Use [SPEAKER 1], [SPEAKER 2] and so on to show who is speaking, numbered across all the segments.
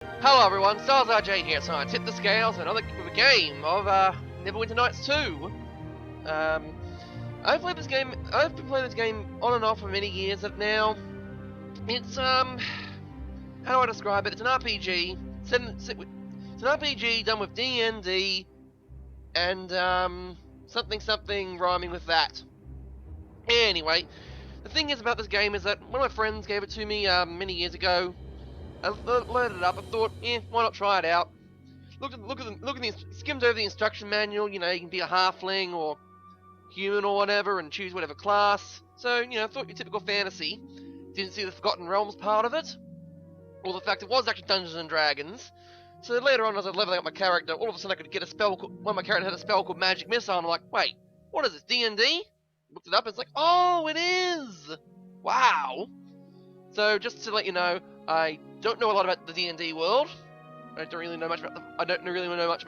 [SPEAKER 1] Hello everyone, Stars RJ here, so I tip the scales and another game of Neverwinter Nights 2. I've been playing this game on and off for many years now. It's how do I describe it? It's an RPG. It's an RPG done with D&D and something rhyming with that. Anyway, the thing is about this game is that one of my friends gave it to me many years ago. I loaded it up. I thought, why not try it out? Skimmed over the instruction manual. You know, you can be a halfling or human or whatever, and choose whatever class. So, you know, I thought your typical fantasy. Didn't see the Forgotten Realms part of it, or the fact it was actually Dungeons and Dragons. So later on, as I was leveling up my character, all of a sudden I could get a spell. One of my characters had a spell called Magic Missile. And I'm like, wait, what is this? D&D? Looked it up. And it's like, oh, it is. Wow. So just to let you know, I don't know a lot about the D&D world. I don't really know much about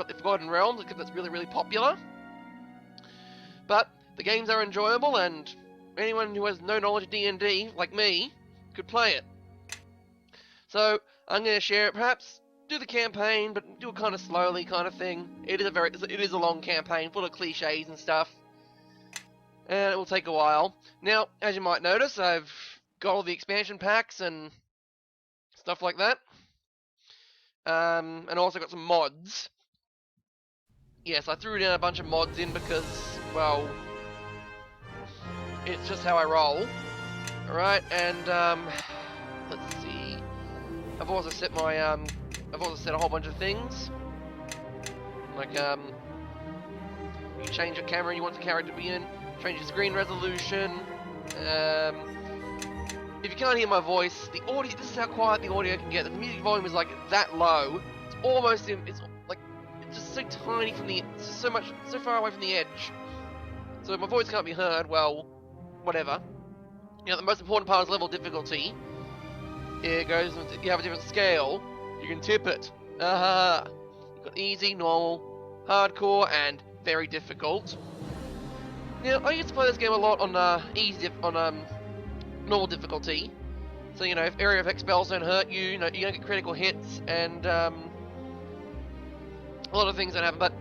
[SPEAKER 1] the Forgotten Realms because it's really popular. But the games are enjoyable, and anyone who has no knowledge of D&D, like me, could play it. So I'm going to share it, perhaps do the campaign, but do it kind of slowly, kind of thing. It is a long campaign full of cliches and stuff, and it will take a while. Now, as you might notice, I've got all the expansion packs and stuff like that. And also got some mods. Yes, I threw down a bunch of mods in because, well, it's just how I roll. Alright, and let's see. I've also set a whole bunch of things. Like you can change the camera you want the character to be in, change your screen resolution. If you can't hear my voice, the audio, this is how quiet the audio can get. The music volume is like that low. It's almost, it's just so tiny from it's just so far away from the edge. So if my voice can't be heard, well, whatever. You know, the most important part is level difficulty. It goes, you have a different scale, you can tip it. You've got easy, normal, hardcore, and very difficult. Now, I used to play this game a lot on normal difficulty, so you know, if area effect spells don't hurt you, you don't get critical hits, and a lot of things don't happen. But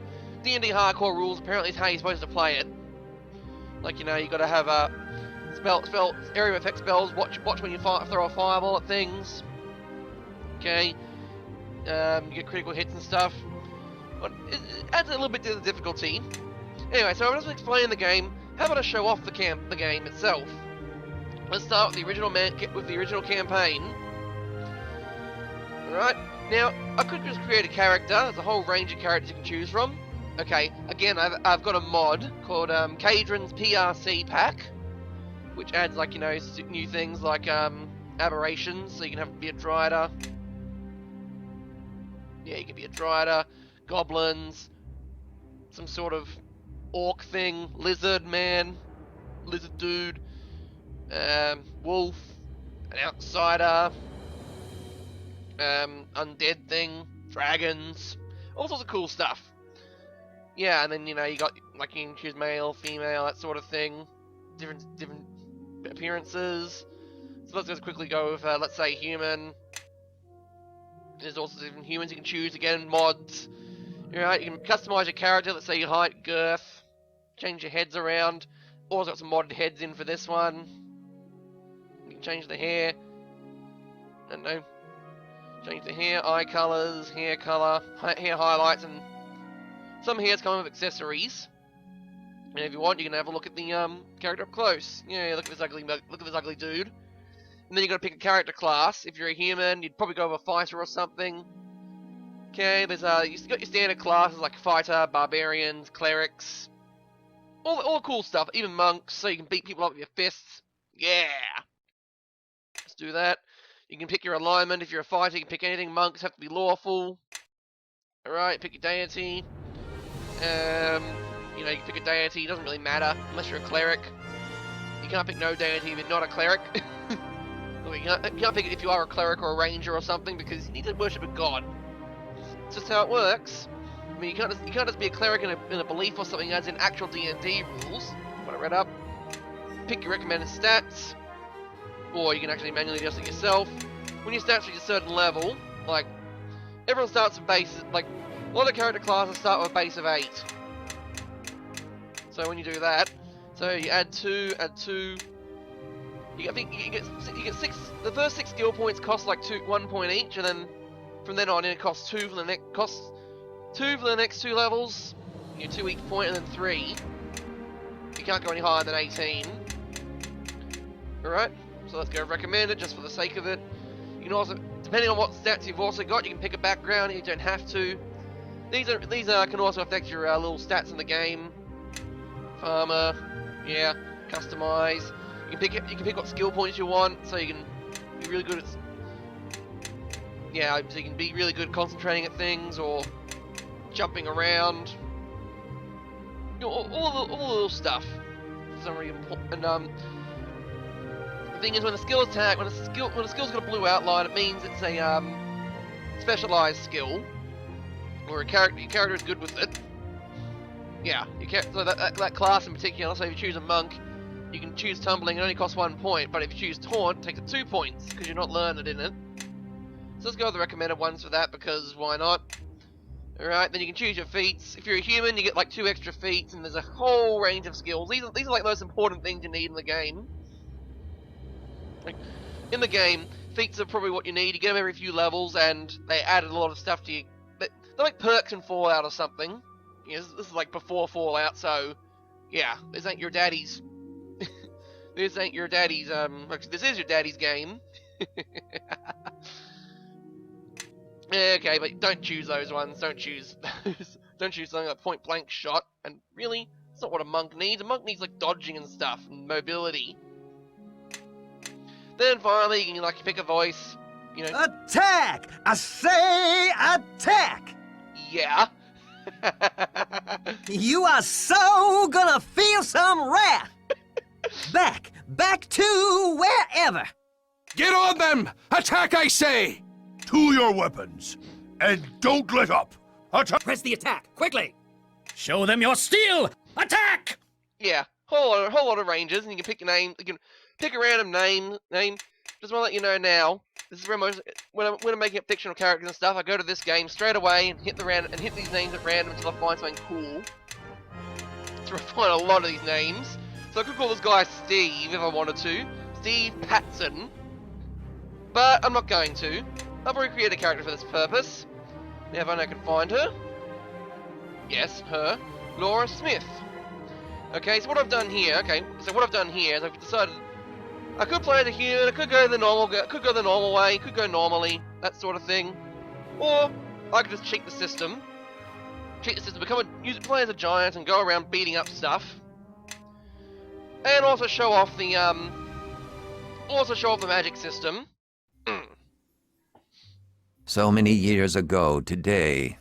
[SPEAKER 1] D&D hardcore rules apparently is how you're supposed to play it. Like, you know, you got to have area effect spells. Watch when you throw a fireball at things. Okay, you get critical hits and stuff. But it adds a little bit to the difficulty. Anyway, so I'm just explaining the game. How about I show off the game itself? Let's start with the original campaign. Alright, now, I could just create a character. There's a whole range of characters you can choose from. Okay, again, I've got a mod called Cadron's PRC Pack, which adds, like, you know, new things like aberrations, so you can be a Dryder. Yeah, you can be a Dryder, goblins, some sort of orc thing, lizard man, lizard dude, wolf, an outsider, undead thing, dragons, all sorts of cool stuff. Yeah, and then, you know, you got, like, you can choose male, female, that sort of thing, different appearances. So let's just quickly go with, let's say, human. There's also different humans you can choose, again, mods. Alright, you can customize your character, let's say your height, girth, change your heads around. Also got some modded heads in for this one. You can change the hair. I don't know. Change the hair, eye colors, hair color, hair highlights, and some hairs come with accessories. And if you want, you can have a look at the character up close. Yeah, look at this ugly dude. And then you got to pick a character class. If you're a human, you'd probably go with a fighter or something. Okay, there's you got your standard classes like fighter, barbarians, clerics, all the cool stuff. Even monks, so you can beat people up with your fists. Yeah, let's do that. You can pick your alignment. If you're a fighter, you can pick anything. Monks have to be lawful. All right, pick your deity. You know, you can pick a deity. It doesn't really matter unless you're a cleric. You can't pick no deity if you're not a cleric. You can't pick it if you are a cleric or a ranger or something, because you need to worship a god. It's just how it works. I mean, you can't just be a cleric in a belief or something as in actual D&D rules. What I read up. Pick your recommended stats, or you can actually manually adjust it yourself. When your stats reach a certain level, like everyone starts with base, like, a lot of character classes start with a base of 8. So when you do that, so you add 2, I think you get 6, the first 6 skill points cost like 1 point each, and then from then on it costs 2 for the next 2 levels, you get 2 each point, and then 3. You can't go any higher than 18. Alright, so let's go recommend it just for the sake of it. You can also, depending on what stats you've also got, you can pick a background, you don't have to. These can also affect your little stats in the game. Farmer, yeah, customize. You can pick what skill points you want, so you can be really good at, yeah, so you can be really good at concentrating at things or jumping around. You know, all the little stuff. For some reason, and the thing is, when a skill attack, when a skill's got a blue outline, it means it's a specialized skill, or your character is good with it. Yeah, so that class in particular. So if you choose a monk, you can choose tumbling. It only costs 1 point, but if you choose taunt, it takes it 2 points because you're not learned in it. So let's go with the recommended ones for that because why not? All right, then you can choose your feats. If you're a human, you get like 2 extra feats, and there's a whole range of skills. These are like the most important things you need in the game. Like, in the game, feats are probably what you need. You get them every few levels, and they added a lot of stuff to you. They're like perks in Fallout or something. You know, this is like before Fallout, so yeah, this ain't your daddy's. This ain't your daddy's. Actually, this is your daddy's game. Okay, but don't choose those ones. Don't choose those. Don't choose something like point blank shot. And really, it's not what a monk needs. A monk needs like dodging and stuff and mobility. Then finally, you can like pick a voice. You know.
[SPEAKER 2] Attack! I say attack!
[SPEAKER 1] Yeah.
[SPEAKER 2] You are so gonna feel some wrath! Back to wherever!
[SPEAKER 3] Get on them! Attack, I say! To your weapons, and don't let up! Attack!
[SPEAKER 2] Press the attack, quickly! Show them your steel! Attack!
[SPEAKER 1] Yeah, whole lot of ranges, and you can pick a name. You can pick a random name. Just want to let you know now. This is where when I'm making up fictional characters and stuff, I go to this game straight away and hit these names at random until I find something cool. So I find a lot of these names. So I could call this guy Steve if I wanted to. Steve Patson. But I'm not going to. I've already created a character for this purpose. Now if I can find her. Yes, her. Laura Smith. Okay, so what I've done here, is I've decided I could play the human, I could go the normal way, could go normally, that sort of thing. Or I could just cheat the system. Play as a giant and go around beating up stuff. And also show off the magic system.
[SPEAKER 4] So many years ago today.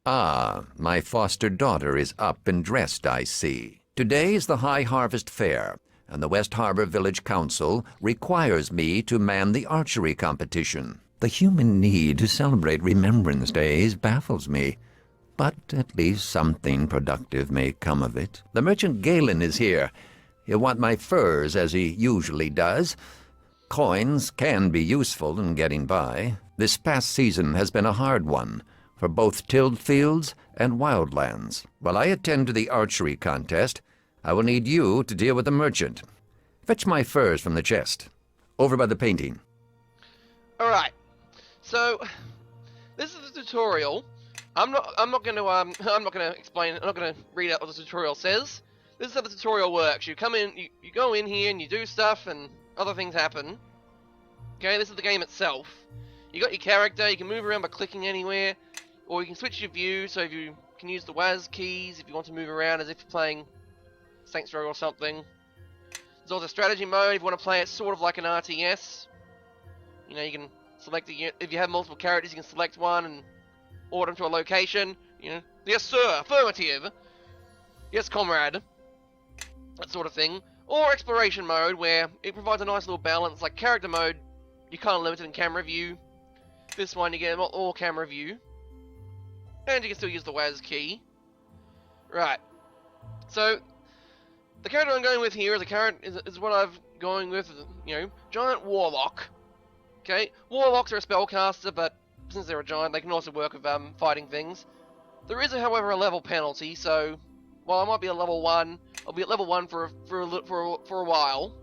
[SPEAKER 4] Ah, my foster daughter is up and dressed, I see. Today is the High Harvest Fair, and the West Harbor Village Council requires me to man the archery competition. The human need to celebrate Remembrance Days baffles me, but at least something productive may come of it. The merchant Galen is here. He'll want my furs, as he usually does. Coins can be useful in getting by. This past season has been a hard one for both tilled fields and wildlands. While I attend to the archery contest, I will need you to deal with the merchant. Fetch my furs from the chest, over by the painting.
[SPEAKER 1] Alright, so this is the tutorial. I'm not gonna explain. I'm not gonna read out what the tutorial says. This is how the tutorial works. You come in, you go in here and you do stuff, and other things happen. Okay, this is the game itself. You got your character. You can move around by clicking anywhere, or you can switch your view. So if you can use the WAS keys if you want to move around as if you're playing Saints Row or something. There's also strategy mode if you want to play it sort of like an RTS. You know, you can select if you have multiple characters, you can select one and order them to a location. You know, yes sir, affirmative. Yes comrade. That sort of thing. Or exploration mode, where it provides a nice little balance. Like character mode, you're kind of limited in camera view. This one, you get all camera view. And you can still use the WAS key. Right. So, the character I'm going with here is what I've going with, you know, Giant Warlock. Okay, Warlocks are a spellcaster, but since they're a giant, they can also work with fighting things. There is, however, a level penalty, so while I might be a level 1, I'll be at level 1 for a while,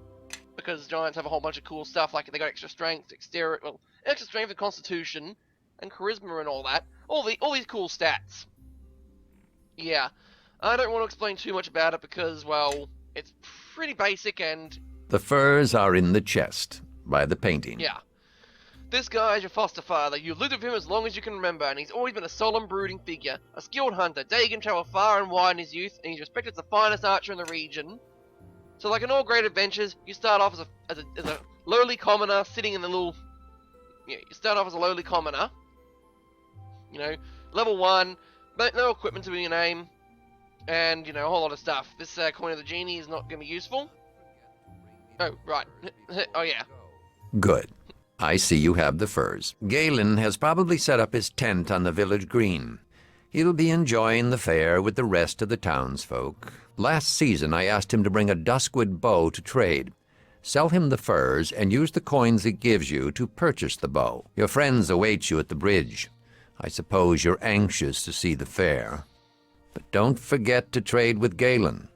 [SPEAKER 1] because giants have a whole bunch of cool stuff, like they got extra strength, dexterity, well, extra strength and constitution, and charisma and all that. All these cool stats. Yeah, I don't want to explain too much about it because, well, it's pretty basic and...
[SPEAKER 4] The furs are in the chest, by the painting.
[SPEAKER 1] Yeah. This guy is your foster father. You've lived with him as long as you can remember, and he's always been a solemn, brooding figure. A skilled hunter, Dagan traveled far and wide in his youth, and he's respected as the finest archer in the region. So like in all great adventures, you start off as a lowly commoner, sitting in the little... Yeah, you start off as a lowly commoner. You know, level 1, no equipment to your name, and, you know, a whole lot of stuff. This coin of the genie is not going to be useful. Oh, right. Oh, yeah.
[SPEAKER 4] Good. I see you have the furs. Galen has probably set up his tent on the village green. He'll be enjoying the fair with the rest of the townsfolk. Last season, I asked him to bring a duskwood bow to trade. Sell him the furs and use the coins it gives you to purchase the bow. Your friends await you at the bridge. I suppose you're anxious to see the fair. But don't forget to trade with Galen.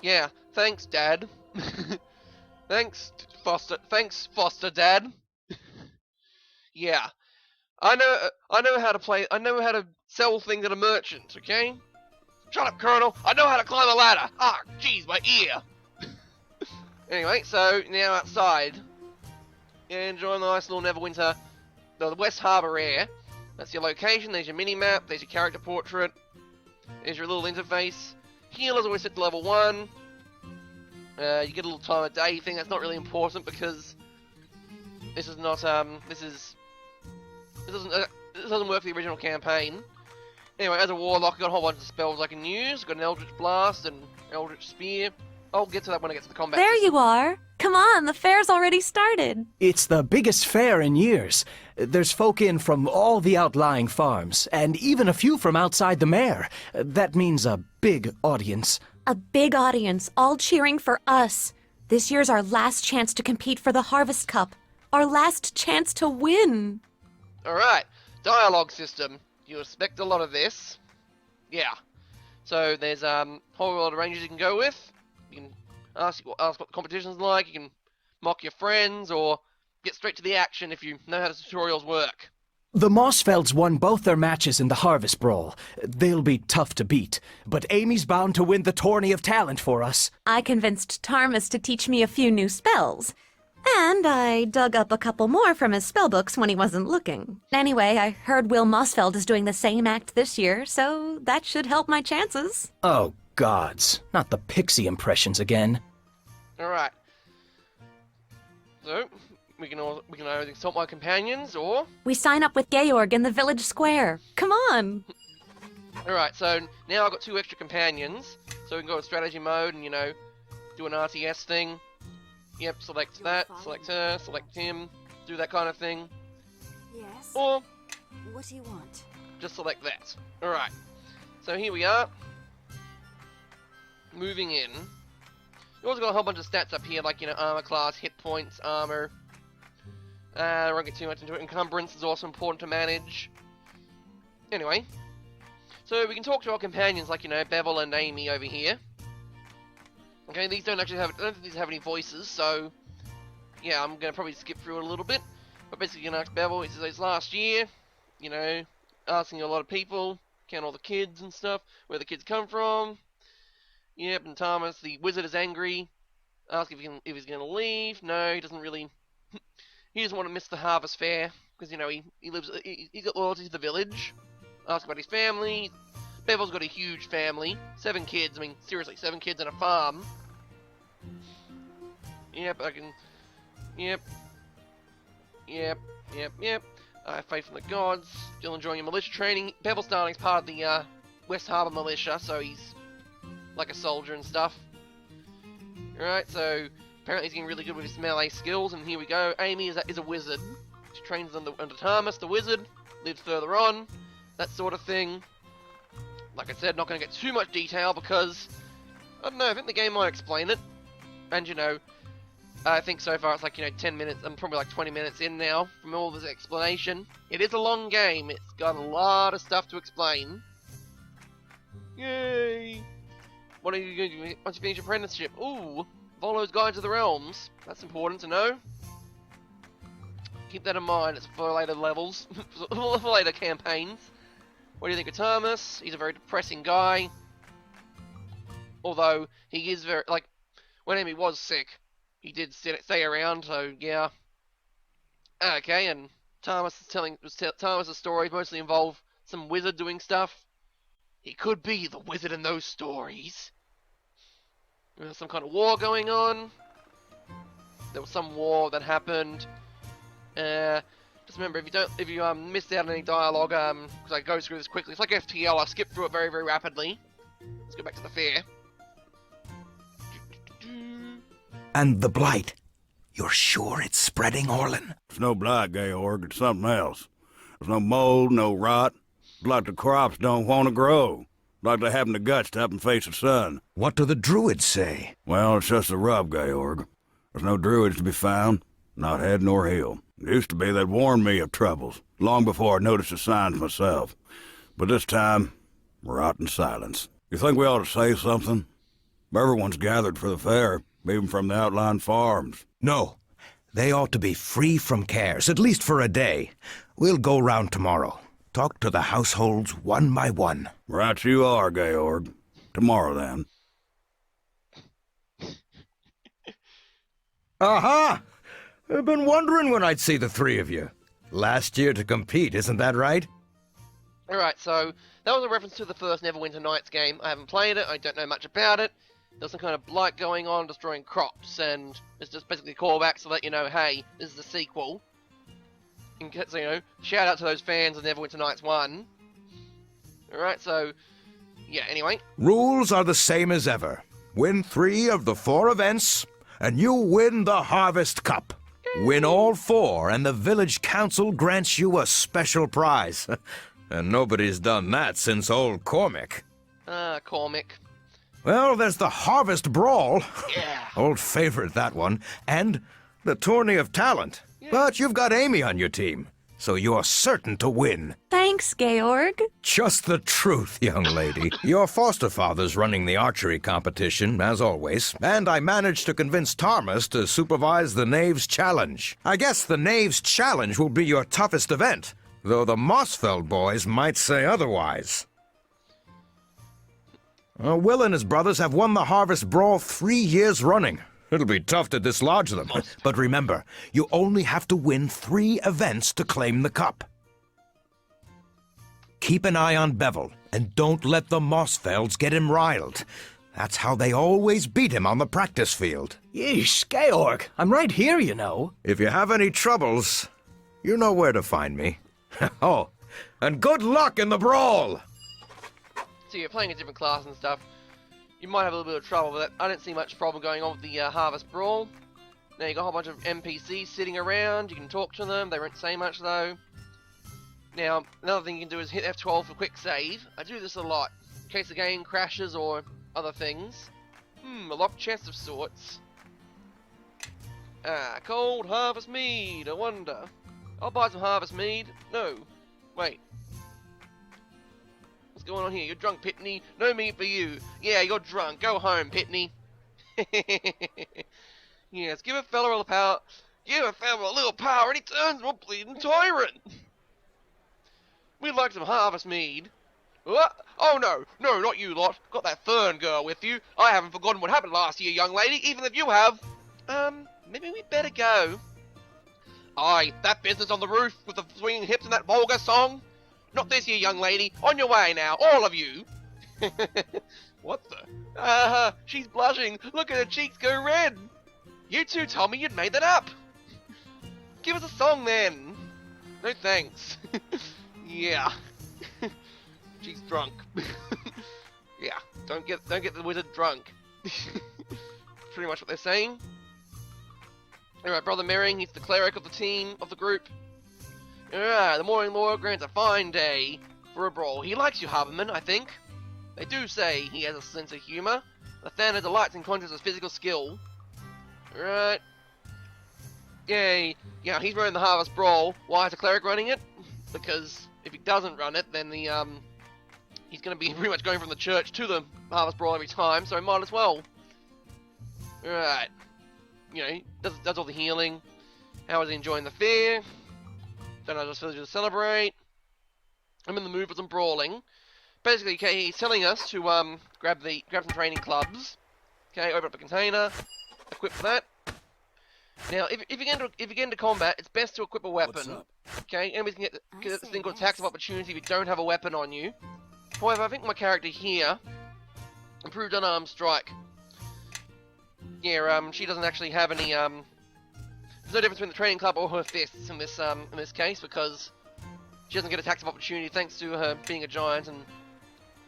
[SPEAKER 1] Yeah, thanks, Dad. Thanks, Foster Dad. Yeah, I know how to play. I know how to sell things at a merchant. Okay. Shut up, Colonel. I know how to climb a ladder. Ah, jeez, my ear. Anyway, so now outside, enjoying the nice little Neverwinter, the West Harbour air. That's your location. There's your mini map. There's your character portrait. There's your little interface. Healer's always set to level 1. You get a little time of day thing. That's not really important because this is not this doesn't work for the original campaign. Anyway, as a warlock, I've got a whole bunch of spells I can use. I've got an Eldritch Blast and Eldritch Spear. I'll get to that when I get to the combat.
[SPEAKER 5] There you are. Come on, the fair's already started.
[SPEAKER 6] It's the biggest fair in years. There's folk in from all the outlying farms, and even a few from outside the mare. That means a big audience.
[SPEAKER 5] A big audience, all cheering for us. This year's our last chance to compete for the Harvest Cup. Our last chance to win.
[SPEAKER 1] Alright, dialogue system. You expect a lot of this. Yeah. So there's a whole lot of ranges you can go with. You can ask what the competition's like, you can mock your friends, or get straight to the action if you know how the tutorials work.
[SPEAKER 6] The Mossfelds won both their matches in the Harvest Brawl. They'll be tough to beat, but Amy's bound to win the tourney of talent for us.
[SPEAKER 5] I convinced Tarmus to teach me a few new spells. And I dug up a couple more from his spellbooks when he wasn't looking. Anyway, I heard Will Mossfeld is doing the same act this year, so that should help my chances.
[SPEAKER 6] Oh, gods. Not the pixie impressions again.
[SPEAKER 1] Alright. So, we can either consult my companions, or...
[SPEAKER 5] We sign up with Georg in the village square. Come on!
[SPEAKER 1] Alright, so now I've got 2 extra companions, so we can go to strategy mode and, you know, do an RTS thing. Yep, select that, select her, select him, do that kind of thing.
[SPEAKER 7] Yes.
[SPEAKER 1] Or
[SPEAKER 7] What do you want?
[SPEAKER 1] just select that. Alright, so here we are. Moving in. You also got a whole bunch of stats up here, like, you know, armor class, hit points, armor. I won't get too much into it. Encumbrance is also important to manage. Anyway, so we can talk to our companions, like, you know, Bevel and Amy over here. Okay, these don't actually have, I don't think these have any voices, so yeah, I'm gonna probably skip through it a little bit. But basically, you can ask Bevel. He says it's last year, you know, asking a lot of people, count all the kids and stuff, where the kids come from. Yep, and Thomas, the wizard, is angry. Ask if he's gonna leave. No, he doesn't really. He doesn't want to miss the harvest fair because, you know, he's got loyalty to the village. Ask about his family. Bevel's got a huge family. 7 kids. I mean, seriously, 7 kids and a farm. Yep, I can... Yep. I have faith in the gods. Still enjoying your militia training. Bevel Starling's part of the West Harbour militia, so he's like a soldier and stuff. Alright, so apparently he's getting really good with his melee skills, and here we go. Amy is a wizard. She trains under Tarmus, the wizard. Lives further on. That sort of thing. Like I said, not going to get too much detail because, I don't know, I think the game might explain it. And, you know, I think so far it's like, 10 minutes, I'm probably like 20 minutes in now from all this explanation. It is a long game, it's got a lot of stuff to explain. Yay! What are you going to do once you finish your apprenticeship? Ooh, Volo's Guide to the Realms. That's important to know. Keep that in mind, it's for later levels, for later campaigns. What do you think of Thomas? He's a very depressing guy. Although, he is very, like, when he was sick, he did stay around, so yeah. Okay, and Thomas's stories mostly involve some wizard doing stuff. He could be the wizard in those stories. There's some kind of war going on. There was some war that happened. Just remember, if you missed out on any dialogue, because I go through this quickly, it's like FTL. I skip through it very, very rapidly. Let's go back to the fair.
[SPEAKER 8] And the blight. You're sure it's spreading, Orlin?
[SPEAKER 3] It's no blight, Georg. It's something else. There's no mold, no rot. It's like the crops don't want to grow. Like they haven't the guts to up and face the sun.
[SPEAKER 8] What do the druids say?
[SPEAKER 3] Well, it's just a rub, Georg. There's no druids to be found, not head nor heel. It used to be they'd warned me of troubles, long before I noticed the signs myself. But this time, rot and silence. You think we ought to say something? Everyone's gathered for the fair, even from the outlying farms.
[SPEAKER 8] No. They ought to be free from cares, at least for a day. We'll go round tomorrow. Talk to the households one by one.
[SPEAKER 3] Right you are, Georg. Tomorrow, then.
[SPEAKER 8] Aha! I've been wondering when I'd see the three of you. Last year to compete, isn't that right?
[SPEAKER 1] Alright, so that was a reference to the first Neverwinter Nights game. I haven't played it, I don't know much about it. There's some kind of blight going on, destroying crops, and it's just basically a callback so that you know, hey, this is the sequel. So, shout out to those fans of Neverwinter Nights 1. Alright, so, yeah, anyway.
[SPEAKER 8] Rules are the same as ever. Win 3 of the 4 events, and you win the Harvest Cup. Win all 4, and the village council grants you a special prize. And nobody's done that since old Cormac.
[SPEAKER 1] Cormac.
[SPEAKER 8] Well, there's the Harvest Brawl.
[SPEAKER 1] Yeah.
[SPEAKER 8] Old favorite, that one. And the Tourney of Talent. Yeah. But you've got Amy on your team, so you're certain to win.
[SPEAKER 5] Thanks, Georg.
[SPEAKER 8] Just the truth, young lady. Your foster father's running the archery competition, as always, and I managed to convince Thomas to supervise the Knaves Challenge. I guess the Knaves Challenge will be your toughest event, though the Mossfeld boys might say otherwise. Will and his brothers have won the Harvest Brawl 3 years running. It'll be tough to dislodge them. But remember, you only have to win 3 events to claim the cup. Keep an eye on Bevel, and don't let the Mossfelds get him riled. That's how they always beat him on the practice field.
[SPEAKER 6] Yeesh, Georg, I'm right here, you know.
[SPEAKER 8] If you have any troubles, you know where to find me. Oh, and good luck in the brawl!
[SPEAKER 1] So you're playing a different class and stuff. You might have a little bit of trouble with it. I didn't see much problem going on with the Harvest Brawl. Now you got a whole bunch of NPCs sitting around. You can talk to them. They won't say much though. Now another thing you can do is hit F12 for quick save. I do this a lot in case the game crashes or other things. A locked chest of sorts. Cold Harvest Mead. I wonder. I'll buy some Harvest Mead. No, wait. What's going on here? You're drunk, Pitney. No meat for you. Yeah, you're drunk. Go home, Pitney. Yes, give a fella a little power. Give a fella a little power and he turns into a bleeding tyrant. We'd like some Harvest Mead. What? Oh no, no, not you lot. Got that Fern girl with you. I haven't forgotten what happened last year, young lady, even if you have. Maybe we'd better go. Aye, that business on the roof with the swinging hips and that vulgar song? Not this year, young lady. On your way now, all of you. What the? She's blushing. Look at her cheeks go red. You two told me you'd made that up. Give us a song then. No thanks. Yeah. She's drunk. Yeah, don't get the wizard drunk. Pretty much what they're saying. Alright, Brother Merring, he's the cleric of the team, of the group. Alright, the Morning Lord grants a fine day for a brawl. He likes you, Harborman, I think. They do say he has a sense of humour. Nathana delights in contrast his physical skill. Alright. Yay! Yeah, he's running the Harvest Brawl. Why is the cleric running it? Because if he doesn't run it, then the he's going to be pretty much going from the church to the Harvest Brawl every time, so he might as well. Right. You know, he does all the healing. How is he enjoying the fair? Don't know, just villagers to celebrate. I'm in the mood for some brawling. Basically, okay, he's telling us to grab some training clubs. Okay, open up a container, equip that. Now, if you get into combat, it's best to equip a weapon. Okay, enemies can get this thing called attacks of opportunity if you don't have a weapon on you. However, I think my character here improved unarmed strike. Yeah, she doesn't actually have any there's no difference between the training club or her fists in this case, because she doesn't get attacks of opportunity thanks to her being a giant and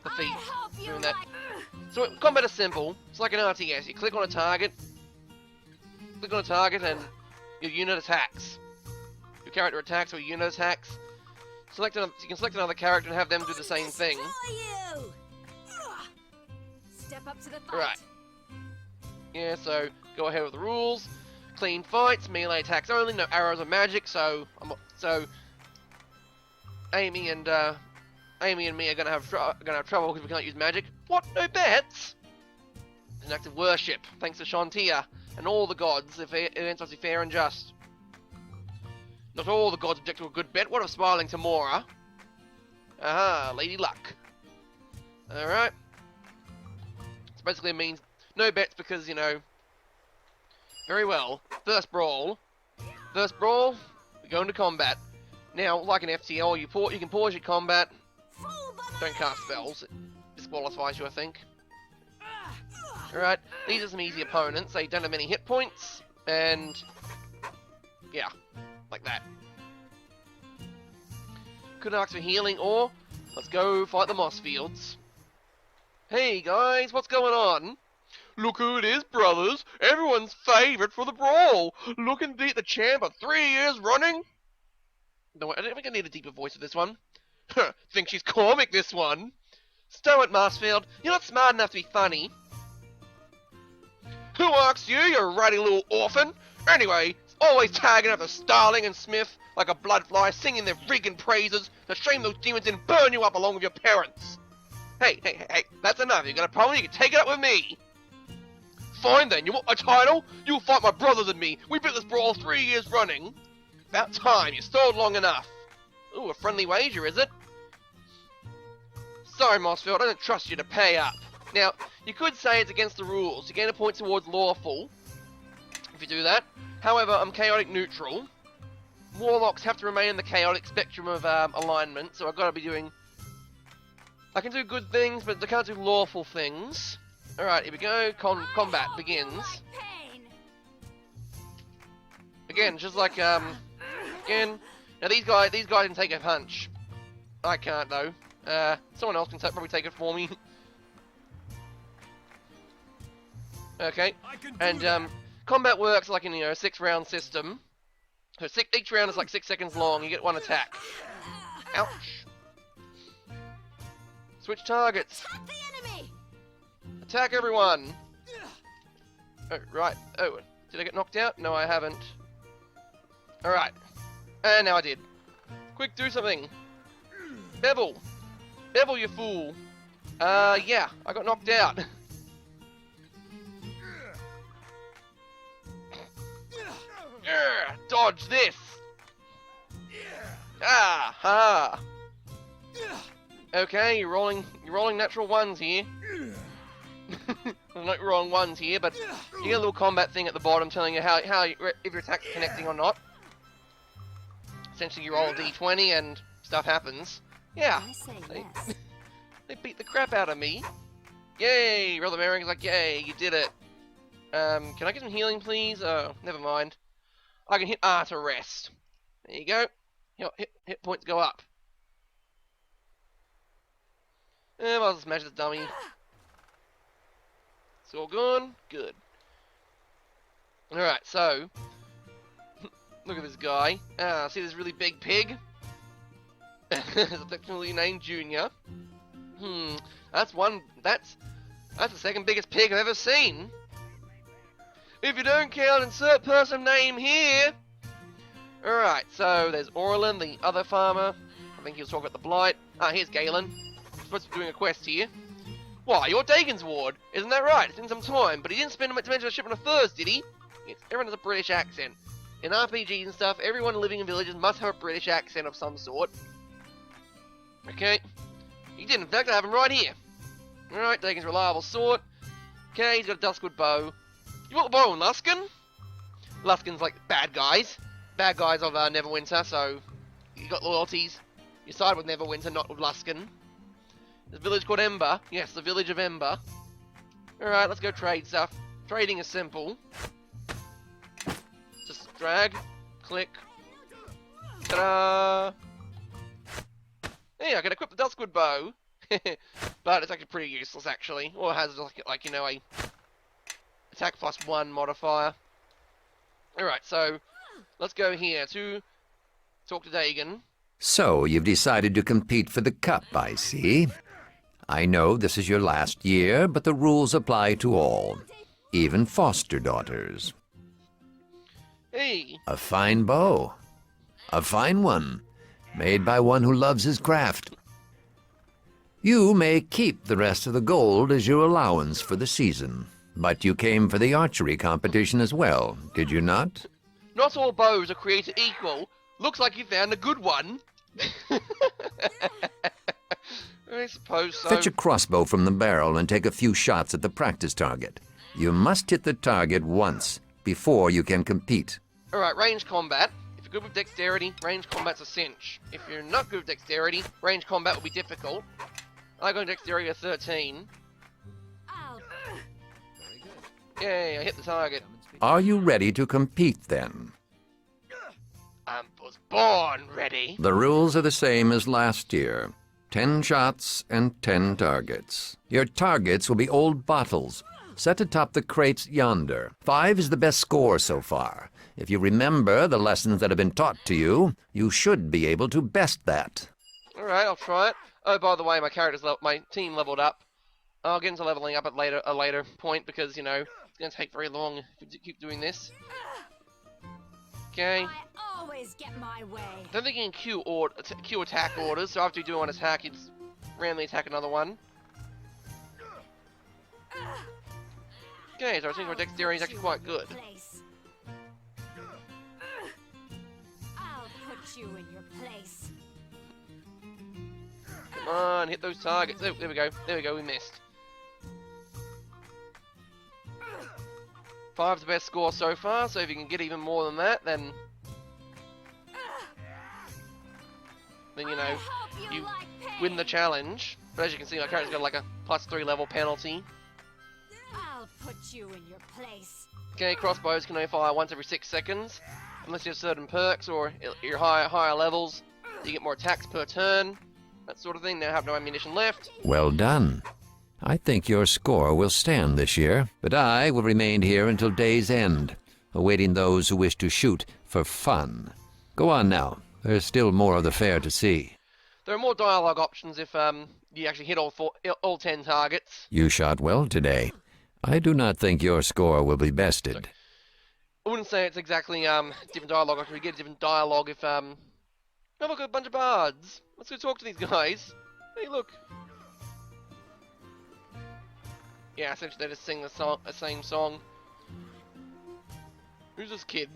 [SPEAKER 1] the feet doing that. So combat is simple. It's like an RTS. You click on a target, and your unit attacks. Your character attacks or your unit attacks. You can select another character and have them do the same thing.
[SPEAKER 7] Step up to the fight.
[SPEAKER 1] Right. Yeah, so go ahead with the rules. Clean fights, melee attacks only, no arrows or magic. So Amy and me are gonna have trouble because we can't use magic. What? No bets? It's an act of worship, thanks to Shantia and all the gods, if it's obviously fair and just. Not all the gods object to a good bet. What of smiling Tamora? Aha, Lady Luck. Alright. So basically it means no bets because, you know... Very well. First brawl, we go into combat. Now, like an FTL, you can pause your combat. Don't cast spells. It disqualifies you, I think. Alright, these are some easy opponents. They don't have many hit points, and... yeah, like that. Could ask for healing, or... let's go fight the moss fields. Hey guys, what's going on? Look who it is, brothers! Everyone's favourite for the brawl! Look and beat the champ for 3 years running! No, I don't think I need a deeper voice for this one. Think she's comic, this one! Stow it, Marsfield. You're not smart enough to be funny. Who asks you, you ratty little orphan? Anyway, it's always tagging after Starling and Smith like a bloodfly, singing their friggin' praises to shame those demons and burn you up along with your parents. Hey, that's enough. You got a problem? You can take it up with me. Fine then, you want my title? You'll fight my brothers and me. We've been this brawl 3 years running. About time, you stalled long enough. Ooh, a friendly wager, is it? Sorry, Mossfield, I don't trust you to pay up. Now, you could say it's against the rules. You gain a point towards lawful, if you do that. However, I'm chaotic neutral. Warlocks have to remain in the chaotic spectrum of alignment, so I've got to be doing... I can do good things, but I can't do lawful things. Alright, here we go. Combat begins. Again, just like, again... Now, these guys can take a punch. I can't, though. Someone else can probably take it for me. Okay. And, combat works like in, you know, a 6-round system. So each round is like 6 seconds long. You get one attack. Ouch. Switch targets. Attack everyone. Oh, right. Oh, did I get knocked out? No, I haven't. Alright. And now I did. Quick, do something. Bevel. Bevel, you fool. Yeah, I got knocked out. Dodge this. Ah, ha. Okay, you're rolling natural ones here. Well, not rolling ones here, but you get a little combat thing at the bottom telling you how if your attack's connecting or not. Essentially, you roll a d20 and stuff happens. Yeah. They beat the crap out of me. Yay! Brother Merring's like, yay, you did it. Can I get some healing, please? Oh, never mind. I can hit R to rest. There you go. Hit points go up. I'll just smash this dummy. It's all gone? Good. Alright, so... look at this guy. See this really big pig? It's affectionately named Junior. That's the second biggest pig I've ever seen. If you don't count insert person name here, Alright, so there's Orlin, the other farmer. I think he was talking about the blight. Ah, here's Galen. He's supposed to be doing a quest here. Why, you're Dagon's ward, isn't that right? It's been some time, but he didn't spend much mention of shipping a furs, did he? Yes, everyone has a British accent. In RPGs and stuff, everyone living in villages must have a British accent of some sort. Okay. He did, in fact, I have him right here. Alright, Dagon's reliable sword. Okay, he's got a Duskwood bow. You want the bow in Luskan? Luskan's like bad guys. Bad guys of Neverwinter, so you got loyalties. You side with Neverwinter, not with Luskan. There's a village called Ember. Yes, the village of Ember. Alright, let's go trade stuff. Trading is simple. Just drag, click. Ta-da! Hey, I can equip the Duskwood bow. But it's actually pretty useless, actually. Or it has, like you know, a attack +1 modifier. Alright, so let's go here to talk to Dagon.
[SPEAKER 4] So, you've decided to compete for the cup, I see. I know this is your last year, but the rules apply to all, even foster daughters.
[SPEAKER 1] Hey,
[SPEAKER 4] A fine bow. A fine one, made by one who loves his craft. You may keep the rest of the gold as your allowance for the season, but you came for the archery competition as well, did you not?
[SPEAKER 1] not all bows are created equal. Looks like you found a good one. I suppose so.
[SPEAKER 4] Fetch a crossbow from the barrel and take a few shots at the practice target. You must hit the target once before you can compete.
[SPEAKER 1] Alright, range combat. If you're good with dexterity, range combat's a cinch. If you're not good with dexterity, range combat will be difficult. I got dexterity of 13.
[SPEAKER 7] Ow.
[SPEAKER 1] Yay, I hit the target.
[SPEAKER 4] Are you ready to compete then?
[SPEAKER 1] I was born ready.
[SPEAKER 4] The rules are the same as last year. 10 shots and 10 targets. Your targets will be old bottles, set atop the crates yonder. 5 is the best score so far. If you remember the lessons that have been taught to you, you should be able to best that.
[SPEAKER 1] Alright, I'll try it. Oh, by the way, my team leveled up. I'll get into leveling up at a later point because, you know, it's going to take very long if you keep doing this. Okay.
[SPEAKER 7] I always get my way.
[SPEAKER 1] I don't think you can queue attack orders, so after you do one attack, you just randomly attack another one. Okay, so I think our dexterity is actually quite good.
[SPEAKER 7] Place. I'll put you in your place.
[SPEAKER 1] Come on, hit those targets. Oh, there we go. There we go, we missed. 5's the best score so far, so if you can get even more than that, then you know, you win the challenge. But as you can see, my character's got like a +3 level penalty.
[SPEAKER 7] I'll put you in your place.
[SPEAKER 1] Okay, crossbows can only fire once every 6 seconds, unless you have certain perks or your higher levels. You get more attacks per turn, that sort of thing. Now I have no ammunition left.
[SPEAKER 4] Well done. I think your score will stand this year, but I will remain here until day's end, awaiting those who wish to shoot for fun. Go on now. There's still more of the fair to see.
[SPEAKER 1] There are more dialogue options if you actually hit all 10 targets.
[SPEAKER 4] You shot well today. I do not think your score will be bested.
[SPEAKER 1] I wouldn't say it's exactly different dialogue. I could get different dialogue if oh look, a bunch of bards. Let's go talk to these guys. Hey, look. Yeah, essentially they just sing the same song. Who's this kid?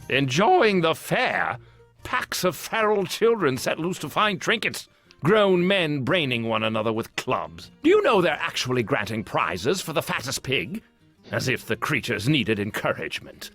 [SPEAKER 9] Enjoying the fair? Packs of feral children set loose to find trinkets. Grown men braining one another with clubs. Do you know they're actually granting prizes for the fattest pig? As if the creatures needed encouragement.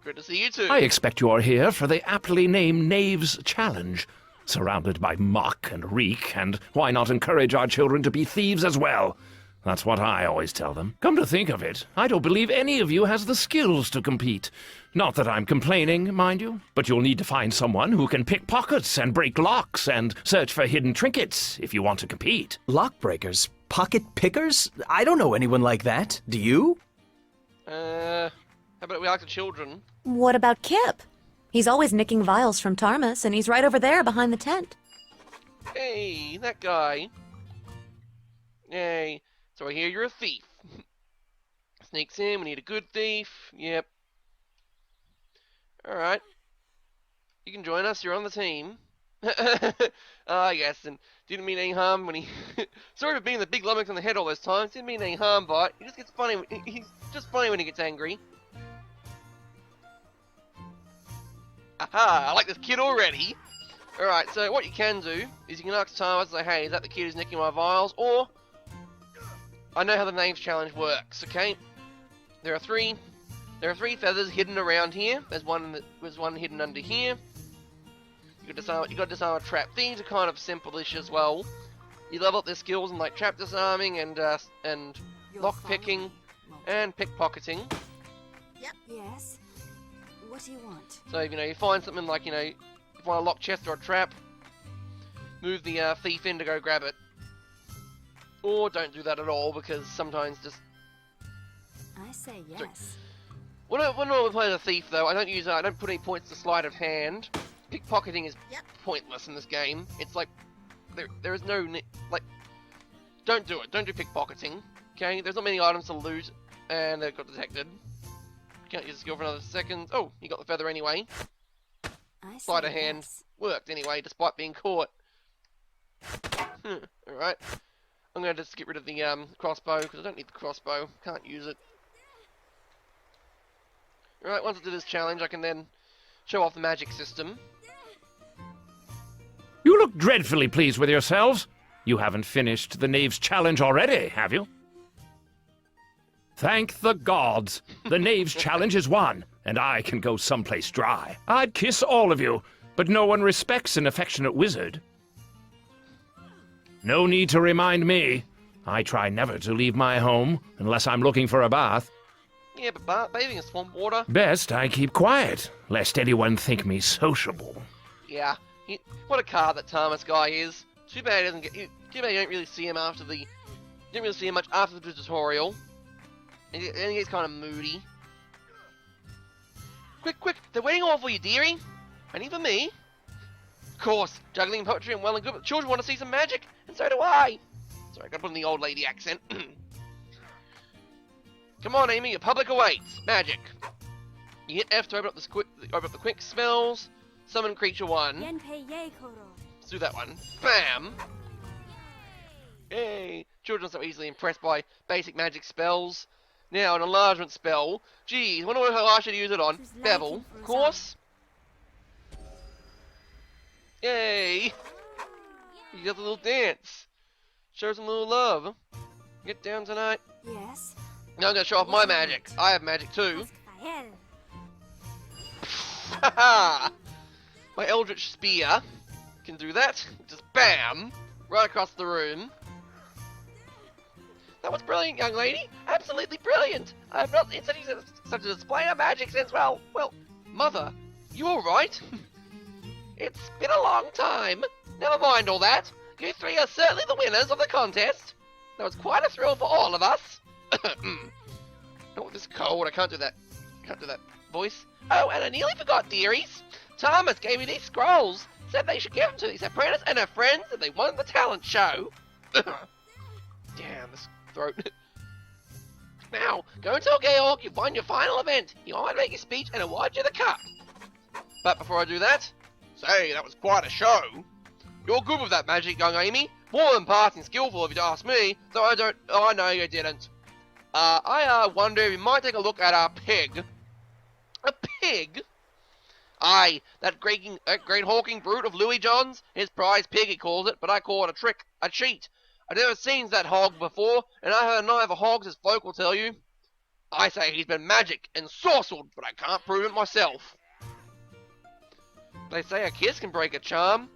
[SPEAKER 1] Good to see you too.
[SPEAKER 9] I expect you are here for the aptly named Knave's Challenge. Surrounded by muck and reek, and why not encourage our children to be thieves as well? That's what I always tell them. Come to think of it, I don't believe any of you has the skills to compete. Not that I'm complaining, mind you, but you'll need to find someone who can pick pockets and break locks and search for hidden trinkets if you want to compete.
[SPEAKER 6] Lock breakers? Pocket pickers? I don't know anyone like that. Do you?
[SPEAKER 1] How about we ask the children?
[SPEAKER 5] What about Kip? He's always nicking vials from Tarmus, and he's right over there behind the tent.
[SPEAKER 1] Hey, that guy. Hey, so I hear you're a thief. Sneaks in, we need a good thief. Yep. Alright. You can join us, you're on the team. Yes, and didn't mean any harm when he... Sorry for being the big lummox on the head all those times. Didn't mean any harm, but he just gets funny. He's just funny when he gets angry. Aha! I like this kid already. Alright, so what you can do is you can ask Thomas, like, hey, is that the kid who's nicking my vials? Or, I know how the Knaves challenge works, okay? There are three feathers hidden around here. There's one hidden under here. You got to disarm a trap. These are kind of simple-ish as well. You level up their skills in like trap disarming and lock picking and pickpocketing.
[SPEAKER 7] Yep. Yes. What do you want?
[SPEAKER 1] So you find something like if you want a locked chest or a trap, move the thief in to go grab it. Or don't do that at all because sometimes just.
[SPEAKER 7] I say yes.
[SPEAKER 1] When I play as a thief though, I don't put any points to sleight of hand. Pickpocketing is pointless in this game. It's like there is no don't do it. Don't do pickpocketing. Okay, there's not many items to loot, and they got detected. Can't use the skill for another second. Oh, you got the feather anyway. Sleight of hand worked anyway, despite being caught. Alright. I'm gonna just get rid of the crossbow because I don't need the crossbow. Can't use it. Alright, once I do this challenge, I can then show off the magic system.
[SPEAKER 9] You look dreadfully pleased with yourselves. You haven't finished the Knaves challenge already, have you? Thank the gods. The Knaves challenge is won, and I can go someplace dry. I'd kiss all of you, but no one respects an affectionate wizard. No need to remind me. I try never to leave my home unless I'm looking for a bath.
[SPEAKER 1] Yeah, but bathing in swamp water.
[SPEAKER 9] Best I keep quiet, lest anyone think me sociable.
[SPEAKER 1] Yeah, what a card that Thomas guy is. Too bad he doesn't get. Too bad you don't really see him after the. Didn't really see him much after the tutorial. And he gets kind of moody. Quick! They're waiting all for you, dearie. Waiting for me. Of course, juggling poetry and well and good, but the children want to see some magic, and so do I. Sorry, I gotta put in the old lady accent. Come on, Amy, your public awaits. Magic. You hit F to open up the quick spells. Summon creature 1. Let's do that one. Bam! Yay! Children are so easily impressed by basic magic spells. Now, an enlargement spell. Geez, wonder who I should use it on. Bevel, of course. Yay! You got the little dance. Show some little love. Get down tonight.
[SPEAKER 7] Yes.
[SPEAKER 1] Now I'm gonna show off my magic. I have magic too. Haha! My Eldritch Spear can do that. Just bam! Right across the room. That was brilliant, young lady. Absolutely brilliant. I have not seen such a display of magic since, well, Mother, you alright? It's been a long time. Never mind all that. You three are certainly the winners of the contest. That was quite a thrill for all of us. Oh, this is cold. I can't do that. Voice. Oh, and I nearly forgot, dearies. Thomas gave me these scrolls. Said they should give them to these apprentices and her friends if they won the talent show. Damn, this throat. Now, go and tell Georg you've won your final event. He might make a speech and award you the cup. But before I do that, say, that was quite a show. You're good with that magic, young Amy. More than passing skillful if you ask me, though I know you didn't. I wonder if you might take a look at our pig. A pig? Aye, that great hawking brute of Louis John's. His prize pig, he calls it, but I call it a trick, a cheat. I've never seen that hog before, and I heard neither hogs as folk will tell you. I say he's been magic and sorcered, but I can't prove it myself. They say a kiss can break a charm.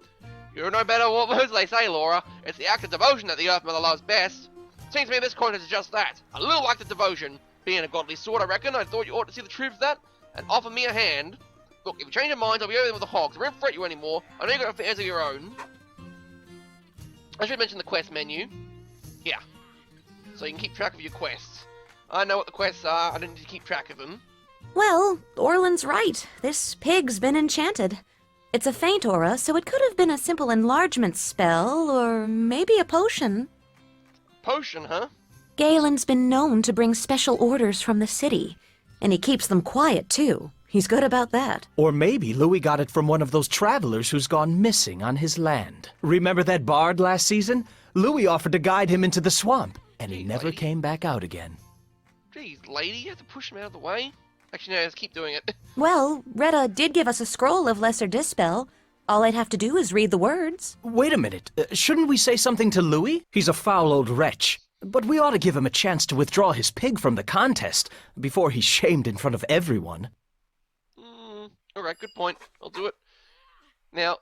[SPEAKER 1] You're no better what words they say, Laura. It's the act of devotion that the Earth Mother loves best. Seems to me this contest is just that. A little act of devotion. Being a godly sort, I reckon. I thought you ought to see the truth of that and offer me a hand. Look, if you change your minds, I'll be over there with the hogs. I won't fret you anymore. I know you've got affairs of your own. I should mention the quest menu. Yeah. So you can keep track of your quests. I know what the quests are. I don't need to keep track of them.
[SPEAKER 5] Well, Orland's right. This pig's been enchanted. It's a faint aura, so it could have been a simple enlargement spell, or maybe a potion.
[SPEAKER 1] Potion, huh?
[SPEAKER 5] Galen's been known to bring special orders from the city, and he keeps them quiet, too. He's good about that.
[SPEAKER 6] Or maybe Louis got it from one of those travelers who's gone missing on his land. Remember that bard last season? Louis offered to guide him into the swamp, and he never came back out again.
[SPEAKER 1] Jeez, lady, you have to push him out of the way. Actually, no, let's keep doing it.
[SPEAKER 5] Well, Retta did give us a scroll of Lesser Dispel. All I'd have to do is read the words.
[SPEAKER 6] Wait a minute. Shouldn't we say something to Louis? He's a foul old wretch. But we ought to give him a chance to withdraw his pig from the contest before he's shamed in front of everyone.
[SPEAKER 1] Alright, good point. I'll do it. Now,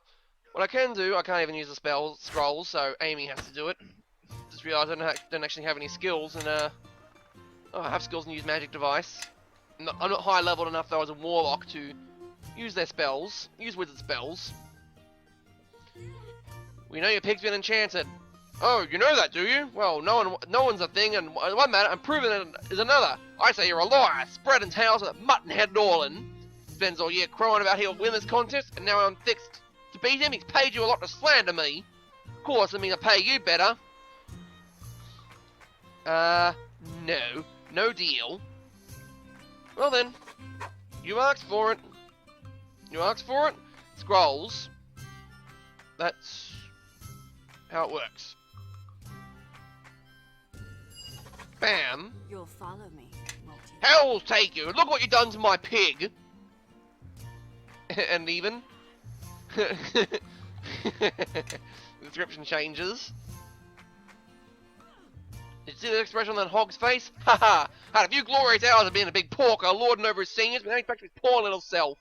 [SPEAKER 1] what I can do, I can't even use the spell scroll, so Amy has to do it. Just realised I don't actually have any skills, and I have skills and use magic device. I'm not high leveled enough though as a warlock to use their spells, use wizard spells. We know your pig's been enchanted. Oh, you know that, do you? Well, no one's a thing, and one matter, and proving it is another. I say you're a liar, spreading tales of that mutton-headed Orlin. Spends all year crowing about he'll win this contest, and now I'm fixed to beat him. He's paid you a lot to slander me. Of course, I mean I pay you better. No deal. Well then, you asked for it. You asked for it. Scrolls. That's how it works. Bam.
[SPEAKER 7] You'll follow me, won't you?
[SPEAKER 1] Hell take you! Look what you done to my pig! And even... the description changes. Did you see the expression on that hog's face? Haha! Had a few glorious hours of being a big porker, lording over his seniors, but now he's back to his poor little self.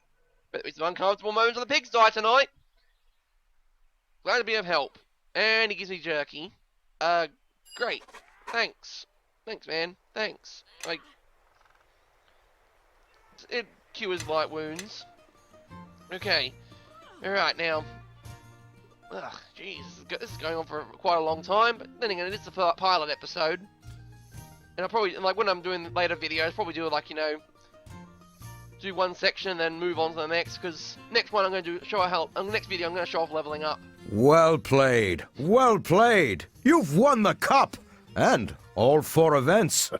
[SPEAKER 1] Bet there's some uncomfortable moments on the pigsty tonight. Glad to be of help. And he gives me jerky. Great. Thanks. Thanks, man. Thanks. Like, it cures light wounds. Okay. Alright, now. Ugh, jeez. This is going on for quite a long time, but then again, it's a pilot episode. And I'll probably, like, when I'm doing later videos, probably do, like, you know, do one section and then move on to the next, because next one I'm going to do, next video I'm going to show off leveling up.
[SPEAKER 8] Well played. Well played. You've won the cup. And all 4 events.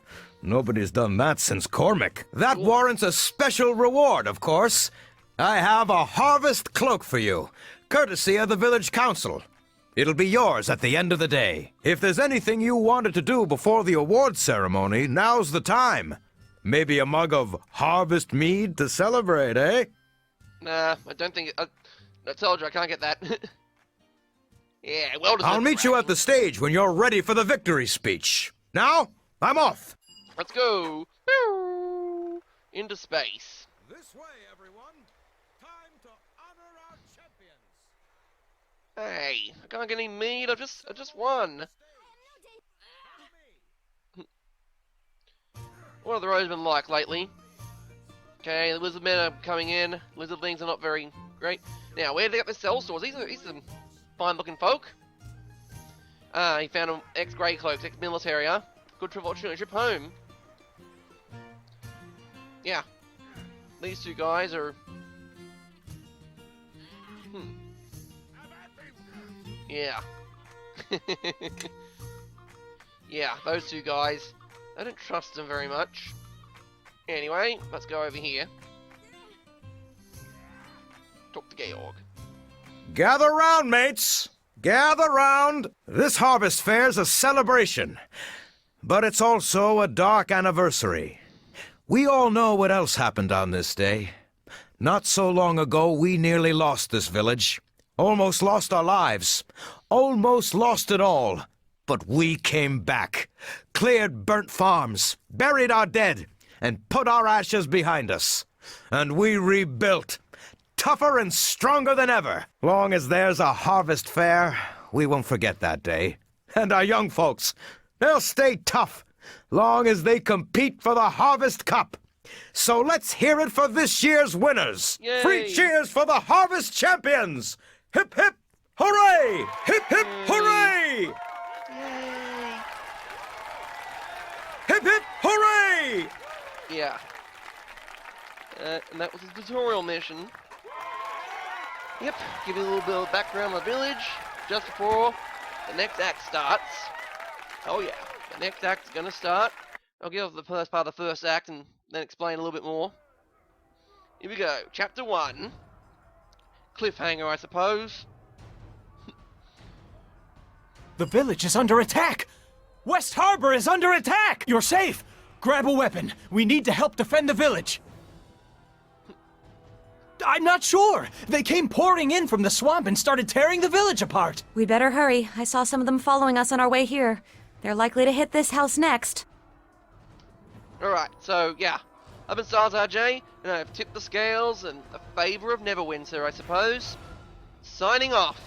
[SPEAKER 8] Nobody's done that since Cormac. That warrants a special reward, of course. I have a harvest cloak for you, courtesy of the village council. It'll be yours at the end of the day. If there's anything you wanted to do before the award ceremony, now's the time. Maybe a mug of harvest mead to celebrate, eh?
[SPEAKER 1] Nah, I don't think... I told you, I can't get that. Yeah, well deserved.
[SPEAKER 8] I'll meet you at the stage when you're ready for the victory speech. Now, I'm off.
[SPEAKER 1] Let's go. Into space.
[SPEAKER 8] This way, everyone. Time to honor our champions.
[SPEAKER 1] Hey, I can't get any meat. I just won. What have the roads been like lately? Okay, the lizard men are coming in. Lizardlings are not very great. Now, where did they get the cell stores? These are some fine-looking folk. He found an ex-grey cloaks, ex-military. Good trip home. Yeah, these two guys are. Yeah. Yeah, those two guys. I don't trust them very much. Anyway, let's go over here. Talk to Georg.
[SPEAKER 8] Gather round, mates. Gather round. This harvest fair's a celebration. But it's also a dark anniversary. We all know what else happened on this day. Not so long ago, we nearly lost this village. Almost lost our lives. Almost lost it all. But we came back. Cleared burnt farms. Buried our dead. And put our ashes behind us. And we rebuilt. Tougher and stronger than ever. Long as there's a harvest fair, we won't forget that day. And our young folks, they'll stay tough. Long as they compete for the Harvest Cup. So let's hear it for this year's winners.
[SPEAKER 1] Yay.
[SPEAKER 8] 3 cheers for the Harvest Champions. Hip, hip, hooray! Hip, hip, hooray!
[SPEAKER 1] Yay!
[SPEAKER 8] Hip, hip, hooray!
[SPEAKER 1] Yeah. And that was the tutorial mission. Yep, give you a little bit of background on the village, just before the next act starts. Oh yeah, the next act's gonna start. I'll give the first part of the first act and then explain a little bit more. Here we go. Chapter 1. Cliffhanger, I suppose.
[SPEAKER 6] The village is under attack! West Harbor is under attack! You're safe! Grab a weapon. We need to help defend the village. I'm not sure. They came pouring in from the swamp and started tearing the village apart.
[SPEAKER 5] We better hurry. I saw some of them following us on our way here. They're likely to hit this house next.
[SPEAKER 1] Alright, so, yeah. I've been Stars RJ, and I've tipped the scales in a favour of Neverwinter, I suppose. Signing off.